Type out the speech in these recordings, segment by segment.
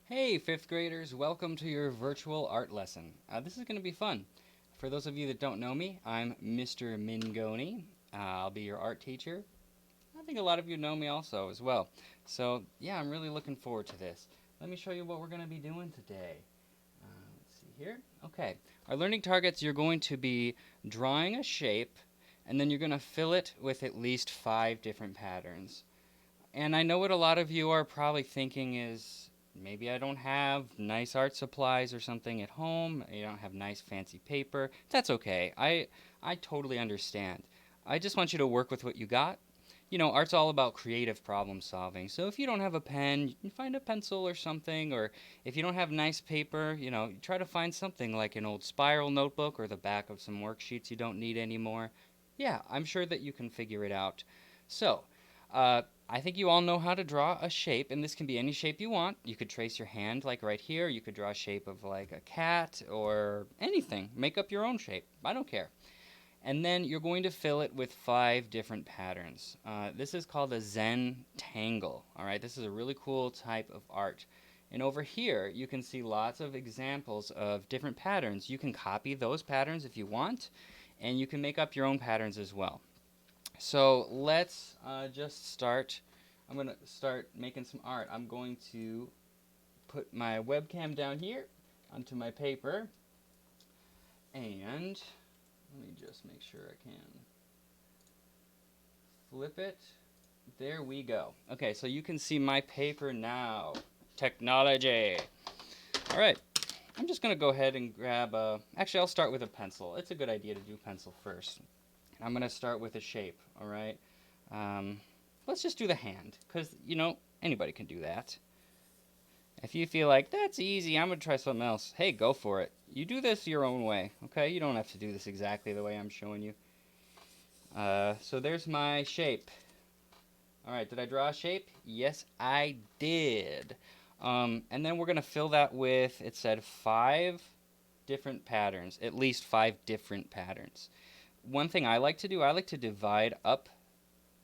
Hey, fifth graders, welcome to your virtual art lesson. This is going to be fun. For those of you that don't know me, I'm Mr. Mingoni. I'll be your art teacher. I think a lot of you know me also as well. So, yeah, I'm really looking forward to this. Let me show you what we're going to be doing today. Let's see here. Okay, our learning targets, you're going to be drawing a shape, and then you're going to fill it with at least 5 different patterns. And I know what a lot of you are probably thinking is maybe I don't have nice art supplies or something at home. You don't have nice fancy paper. That's okay. I totally understand. I just want you to work with what you got. You know, art's all about creative problem solving. So if you don't have a pen, you can find a pencil or something. Or if you don't have nice paper, try to find something like an old spiral notebook or the back of some worksheets you don't need anymore. Yeah, I'm sure that you can figure it out. So, I think you all know how to draw a shape, and this can be any shape you want. You could trace your hand like right here. You could draw a shape of like a cat or anything. Make up your own shape. I don't care. And then you're going to fill it with 5 different patterns. This is called a Zen tangle. All right, this is a really cool type of art. And over here, you can see lots of examples of different patterns. You can copy those patterns if you want, and you can make up your own patterns as well. So let's just start. I'm going to start making some art. I'm going to put my webcam down here onto my paper. And let me just make sure I can flip it. There we go. Okay, so you can see my paper now. Technology. All right. I'm just going to go ahead and grab a... Actually, I'll start with a pencil. It's a good idea to do pencil first. I'm going to start with a shape, all right? Um, let's just do the hand, because, anybody can do that. If you feel like, that's easy, I'm going to try something else, hey, go for it. You do this your own way, okay? You don't have to do this exactly the way I'm showing you. So there's my shape. All right, did I draw a shape? Yes, I did. And then we're going to fill that with, it said 5 different patterns, at least 5 different patterns. One thing I like to do, I like to divide up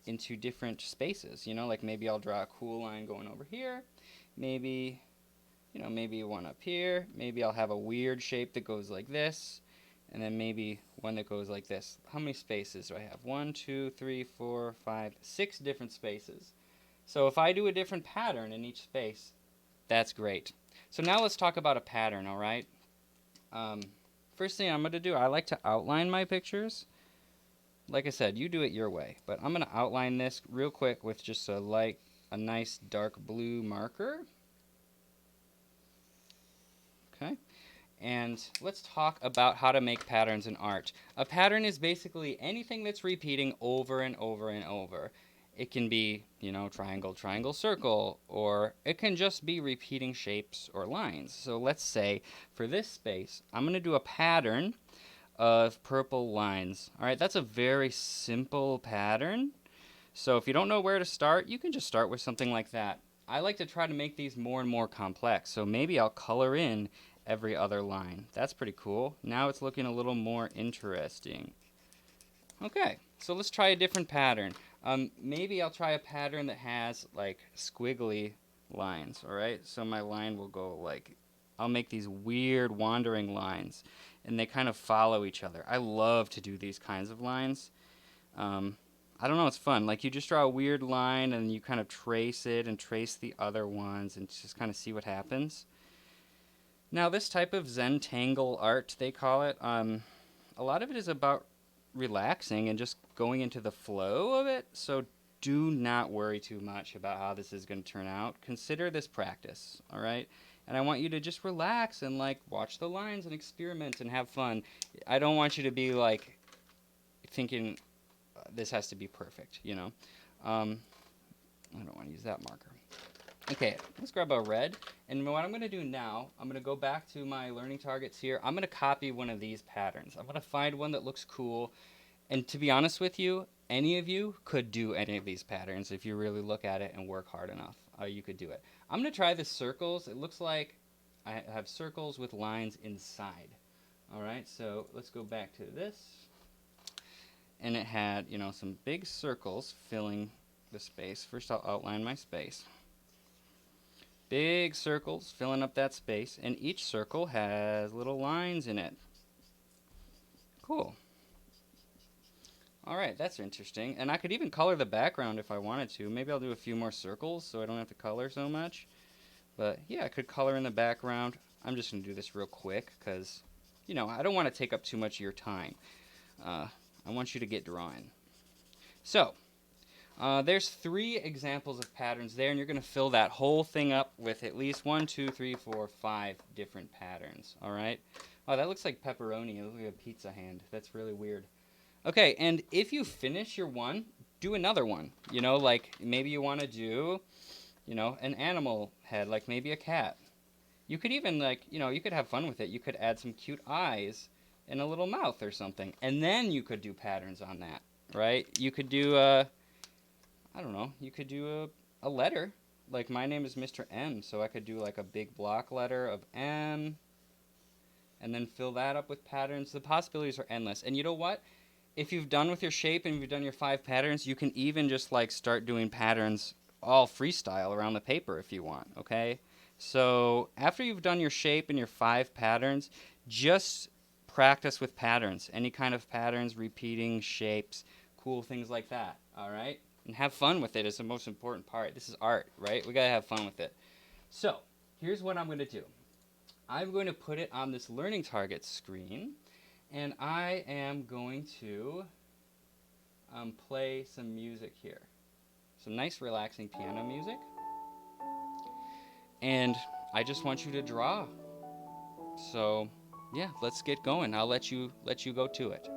into different spaces. Like maybe I'll draw a cool line going over here. Maybe, maybe one up here. Maybe I'll have a weird shape that goes like this. And then maybe one that goes like this. How many spaces do I have? 1, 2, 3, 4, 5, 6 different spaces. So if I do a different pattern in each space, that's great. So now let's talk about a pattern, all right? First thing I'm going to do, I like to outline my pictures. Like I said, you do it your way, but I'm going to outline this real quick with just a nice dark blue marker. Okay. And let's talk about how to make patterns in art. A pattern is basically anything that's repeating over and over and over. It can be, triangle, triangle, circle, or it can just be repeating shapes or lines. So let's say for this space, I'm going to do a pattern of purple lines. All right, that's a very simple pattern. So if you don't know where to start, you can just start with something like that. I like to try to make these more and more complex, so maybe I'll color in every other line. That's pretty cool. Now it's looking a little more interesting. Okay, so let's try a different pattern. Maybe I'll try a pattern that has like squiggly lines, alright? So my line will go like, I'll make these weird wandering lines, and they kind of follow each other. I love to do these kinds of lines. I don't know, it's fun. Like you just draw a weird line and you kind of trace it and trace the other ones and just kind of see what happens. Now this type of Zentangle art, they call it, a lot of it is about relaxing and just going into the flow of it. So do not worry too much about how this is going to turn out. Consider this practice, all right? And I want you to just relax and like watch the lines and experiment and have fun. I don't want you to be like thinking this has to be perfect. I don't want to use that marker. Okay, let's grab a red. And what I'm going to do now, I'm going to go back to my learning targets here. I'm going to copy one of these patterns. I'm going to find one that looks cool. And to be honest with you, any of you could do any of these patterns if you really look at it and work hard enough. You could do it. I'm going to try the circles. It looks like I have circles with lines inside. All right, so let's go back to this. And it had, some big circles filling the space. First I'll outline my space. Big circles filling up that space, and each circle has little lines in it. Cool. Alright, that's interesting. And I could even color the background if I wanted to. Maybe I'll do a few more circles so I don't have to color so much. But yeah, I could color in the background. I'm just going to do this real quick because, you know, I don't want to take up too much of your time. I want you to get drawing. So, there's 3 examples of patterns there, and you're going to fill that whole thing up with at least 1, 2, 3, 4, 5 different patterns. Alright? Oh, that looks like pepperoni. It looks like a pizza hand. That's really weird. Okay, and if you finish your one, do another one. You know, like maybe you want to do, you know, an animal head, like maybe a cat. You could even, like, you know, you could have fun with it. You could add some cute eyes and a little mouth or something. And then you could do patterns on that, right? You could do, I don't know, you could do a letter. Like my name is Mr. M, so I could do like a big block letter of M and then fill that up with patterns. The possibilities are endless. And you know what? If you've done with your shape and you've done your 5 patterns, you can even just like start doing patterns all freestyle around the paper if you want, okay? So after you've done your shape and your 5 patterns, just practice with patterns. Any kind of patterns, repeating shapes, cool things like that, all right? And have fun with it is the most important part. This is art, right? We gotta have fun with it. So here's what I'm gonna do. I'm going to put it on this learning target screen, and I am going to play some music here. Some nice relaxing piano music. And I just want you to draw. So yeah, let's get going. I'll let you go to it.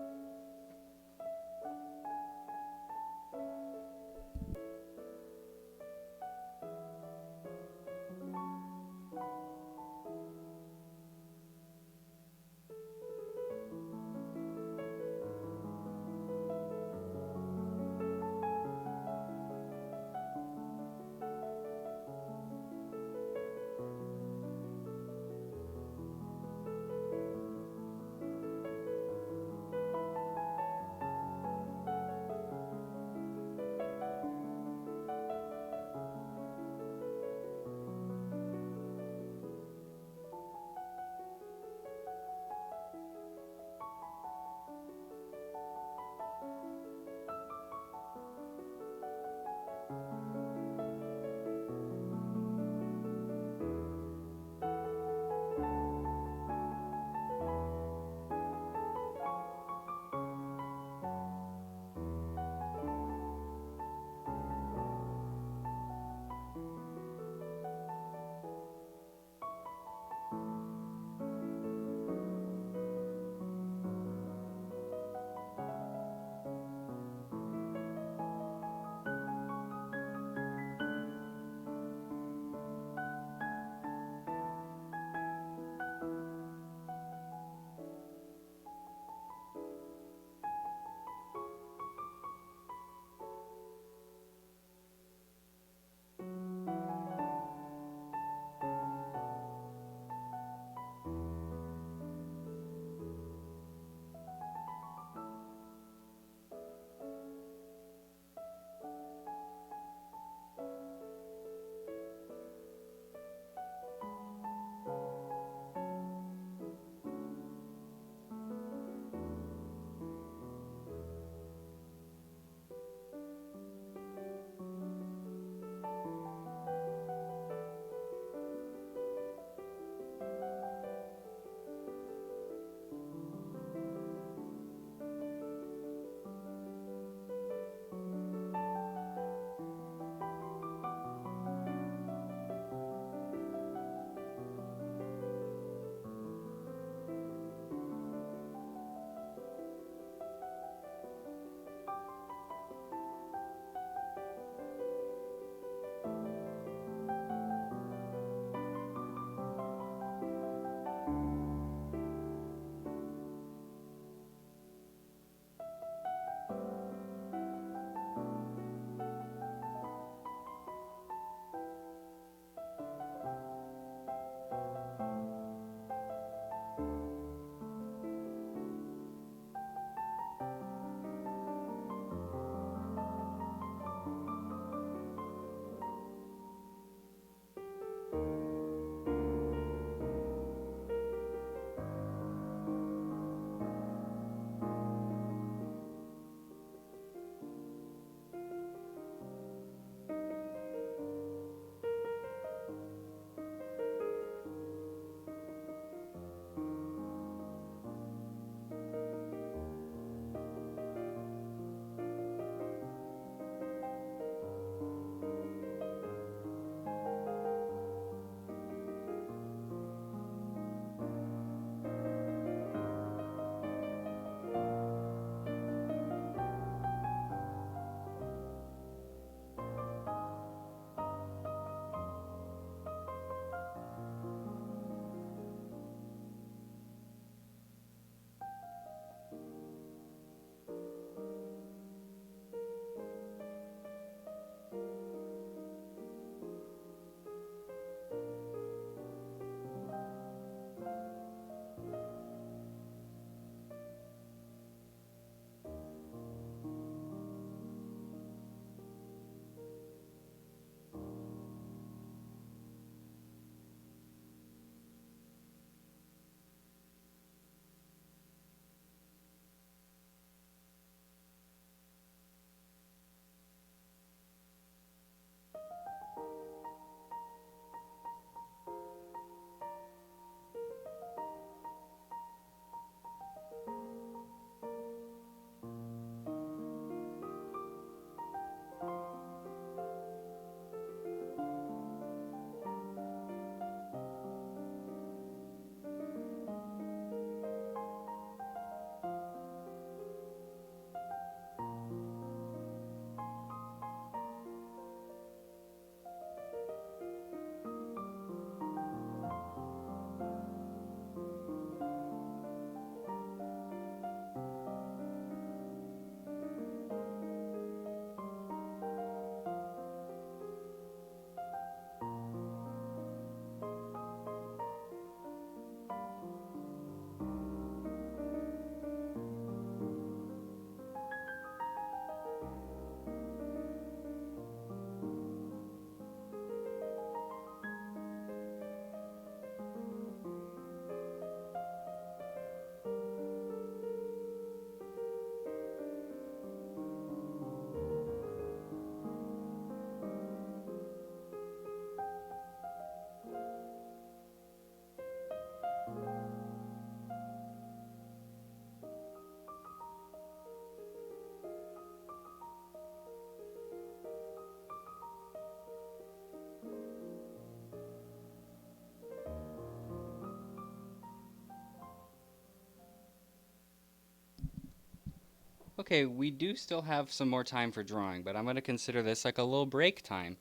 Okay, we do still have some more time for drawing, but I'm going to consider this like a little break time.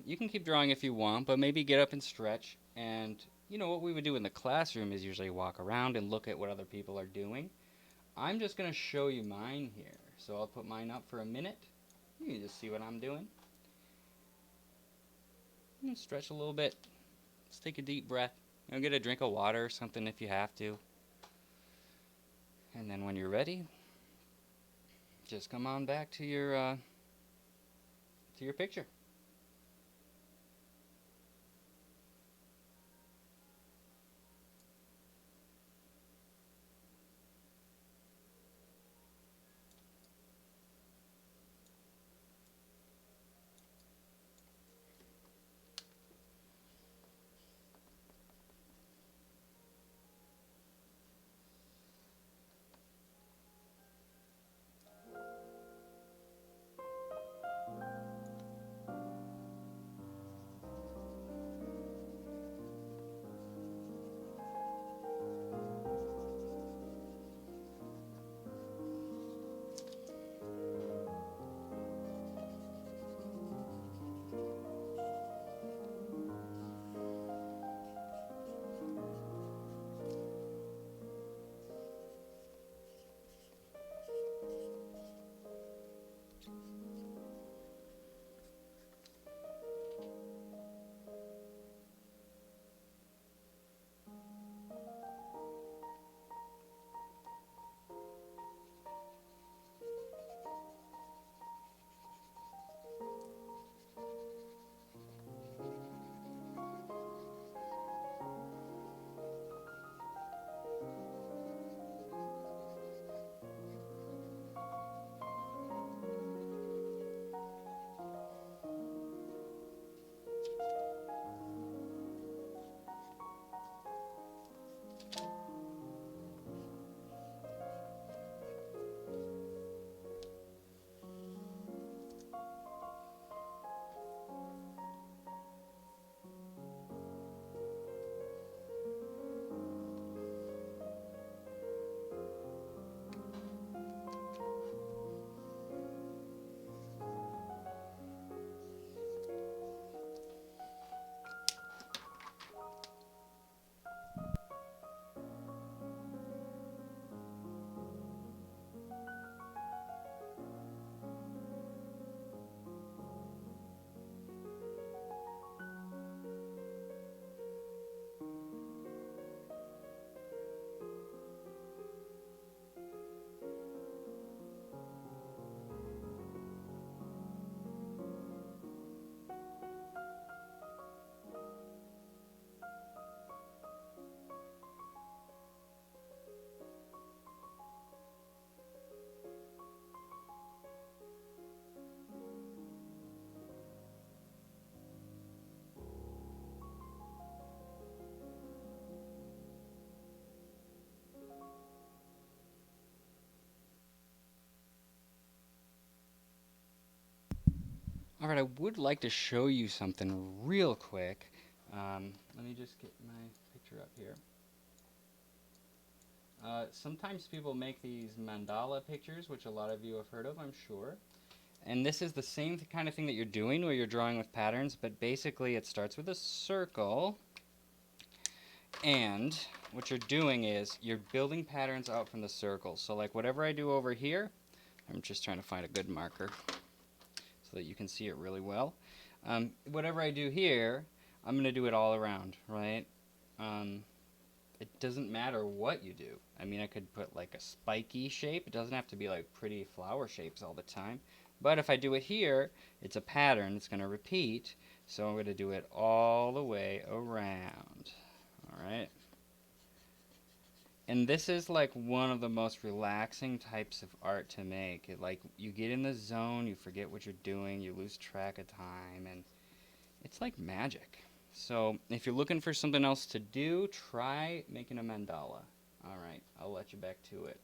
You can keep drawing if you want, but maybe get up and stretch. And you know what we would do in the classroom is usually walk around and look at what other people are doing. I'm just going to show you mine here. So I'll put mine up for a minute. You can just see what I'm doing. Stretch a little bit. Just take a deep breath. Get a drink of water or something if you have to. And then when you're ready, just come on back to your picture. All right, I would like to show you something real quick. Let me just get my picture up here. Sometimes people make these mandala pictures, which a lot of you have heard of, I'm sure. And this is the same kind of thing that you're doing where you're drawing with patterns, but basically it starts with a circle. And what you're doing is you're building patterns out from the circle. So like whatever I do over here, I'm just trying to find a good marker so that you can see it really well. Whatever I do here, I'm going to do it all around, right? It doesn't matter what you do. I mean, I could put like a spiky shape. It doesn't have to be like pretty flower shapes all the time. But if I do it here, it's a pattern. It's going to repeat. So I'm going to do it all the way around. All right. And this is like one of the most relaxing types of art to make. Like you get in the zone, you forget what you're doing, you lose track of time, and it's like magic. So if you're looking for something else to do, try making a mandala. All right, I'll let you back to it.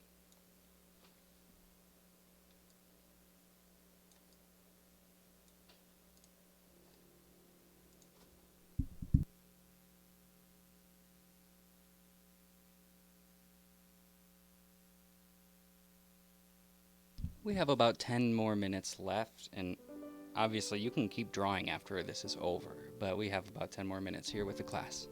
We have about 10 more minutes left, and obviously you can keep drawing after this is over, but we have about 10 more minutes here with the class.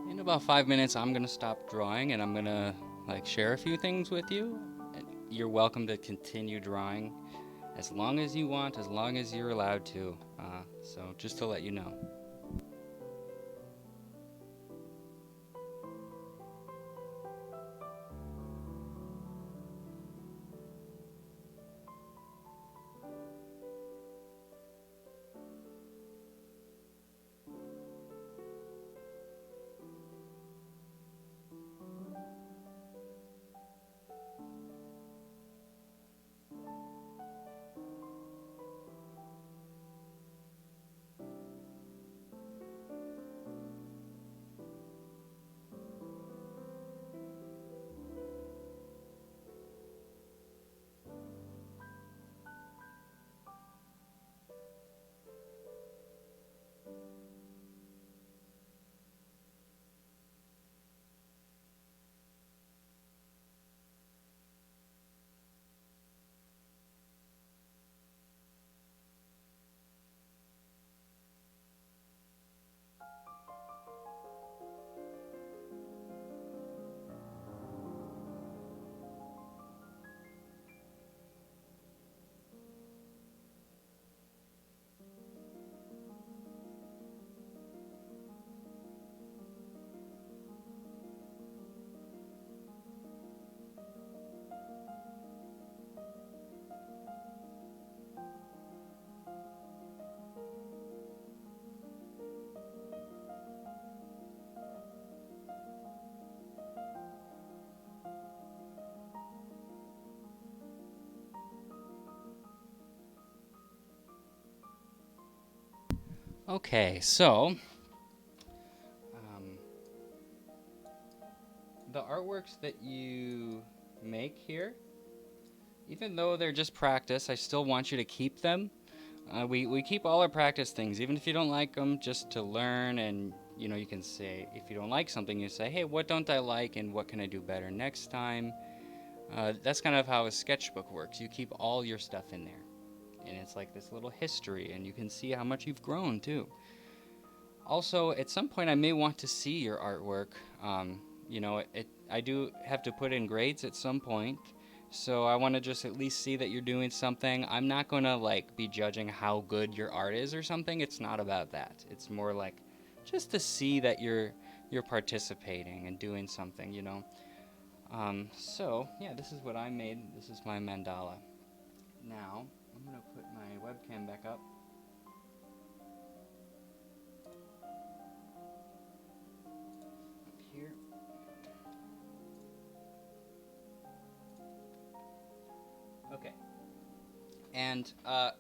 In about 5 minutes, I'm gonna stop drawing and I'm gonna share a few things with you. And you're welcome to continue drawing as long as you want, as long as you're allowed to. So just to let you know. Okay, so um, the artworks that you make here, even though they're just practice, I still want you to keep them. We keep all our practice things, even if you don't like them, just to learn. And you can say, if you don't like something, you say, hey, what don't I like and what can I do better next time? That's kind of how a sketchbook works. You keep all your stuff in there, and it's like this little history, and you can see how much you've grown too. Also, at some point, I may want to see your artwork. I do have to put in grades at some point, so I want to just at least see that you're doing something. I'm not going to like be judging how good your art is or something. It's not about that. It's more like just to see that you're participating and doing something. So yeah, this is what I made. This is my mandala. Now I'm gonna put my webcam back up. Up here. Okay. And I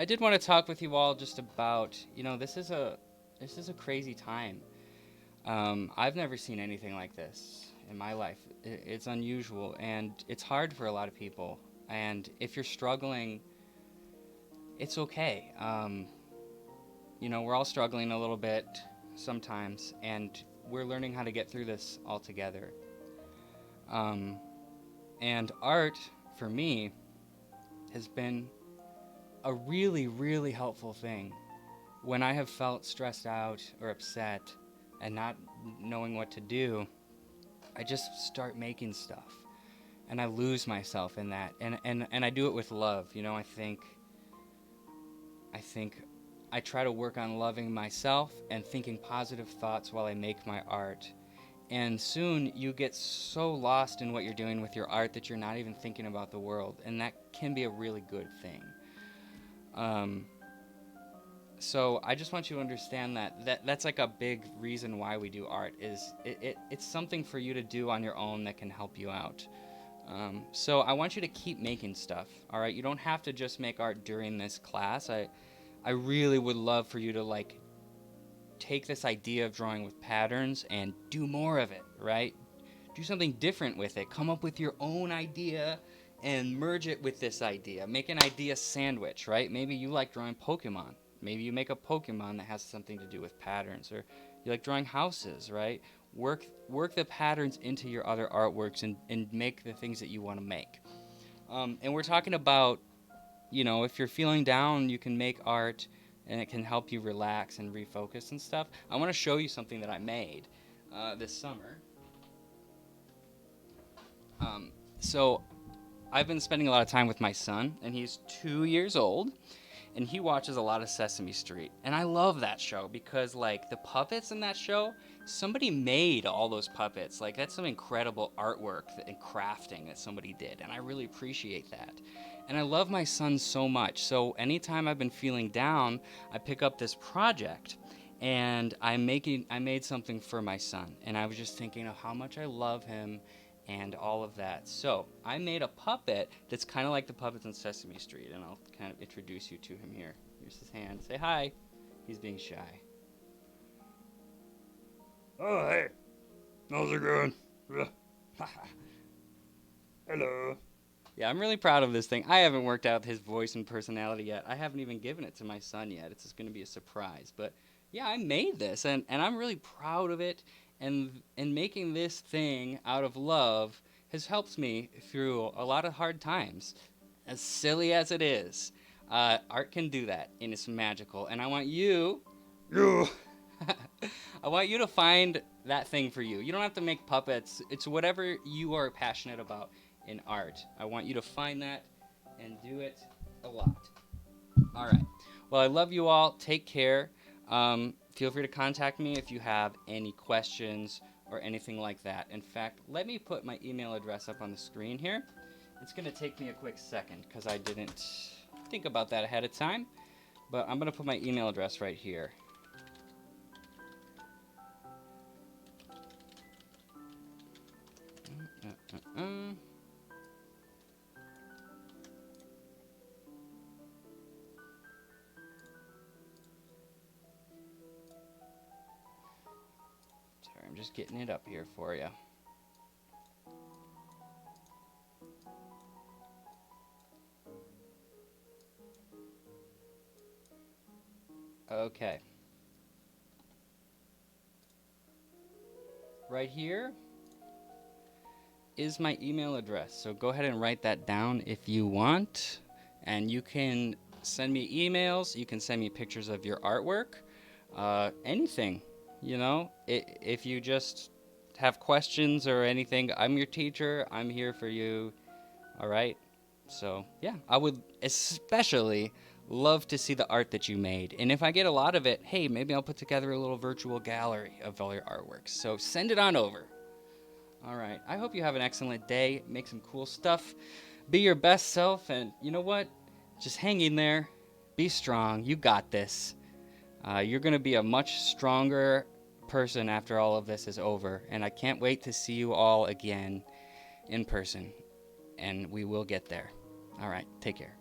did want to talk with you all just about, this is a crazy time. I've never seen anything like this in my life. It's unusual and it's hard for a lot of people. And if you're struggling, it's okay. We're all struggling a little bit sometimes, and we're learning how to get through this all together. Um, and art, for me, has been a really, really helpful thing. When I have felt stressed out or upset and not knowing what to do, I just start making stuff. And I lose myself in that. And I do it with love. I think I try to work on loving myself and thinking positive thoughts while I make my art. And soon you get so lost in what you're doing with your art that you're not even thinking about the world. And that can be a really good thing. Um, so I just want you to understand that's like a big reason why we do art is it's something for you to do on your own that can help you out. So I want you to keep making stuff. All right, you don't have to just make art during this class. I really would love for you to like take this idea of drawing with patterns and do more of it, right? Do something different with it. Come up with your own idea and merge it with this idea. Make an idea sandwich, right? Maybe you like drawing Pokemon. Maybe you make a Pokemon that has something to do with patterns, or you like drawing houses, right? Work the patterns into your other artworks and make the things that you want to make. And we're talking about, if you're feeling down, you can make art and it can help you relax and refocus and stuff. I want to show you something that I made this summer. So I've been spending a lot of time with my son, and he's 2 years old, and he watches a lot of Sesame Street. And I love that show because, like, the puppets in that show, somebody made all those puppets. Like, that's some incredible artwork and crafting that somebody did, and I really appreciate that. And I love my son so much. So anytime I've been feeling down, I pick up this project. And I made something for my son, and I was just thinking of how much I love him and all of that. So I made a puppet that's kind of like the puppets on Sesame Street, and I'll kind of introduce you to him here. Here's his hand. Say hi. He's being shy. Oh, hey. How's it going? Hello. Yeah, I'm really proud of this thing. I haven't worked out his voice and personality yet. I haven't even given it to my son yet. It's just going to be a surprise. But yeah, I made this, and I'm really proud of it. And making this thing out of love has helped me through a lot of hard times. As silly as it is, art can do that, and it's magical. And I want you, I want you to find that thing for you. You don't have to make puppets. It's whatever you are passionate about in art. I want you to find that and do it a lot. All right. Well, I love you all. Take care. Feel free to contact me if you have any questions or anything like that. In fact, let me put my email address up on the screen here. It's going to take me a quick second because I didn't think about that ahead of time. But I'm going to put my email address right here. I'm just getting it up here for you. Okay. Right here is my email address. So go ahead and write that down if you want. And you can send me emails. You can send me pictures of your artwork. Anything, If you just have questions or anything, I'm your teacher. I'm here for you. All right? So, yeah, I would especially love to see the art that you made. And if I get a lot of it, hey, maybe I'll put together a little virtual gallery of all your artworks. So send it on over. All right. I hope you have an excellent day. Make some cool stuff. Be your best self. And you know what? Just hang in there. Be strong. You got this. You're going to be a much stronger person after all of this is over. And I can't wait to see you all again in person. And we will get there. All right. Take care.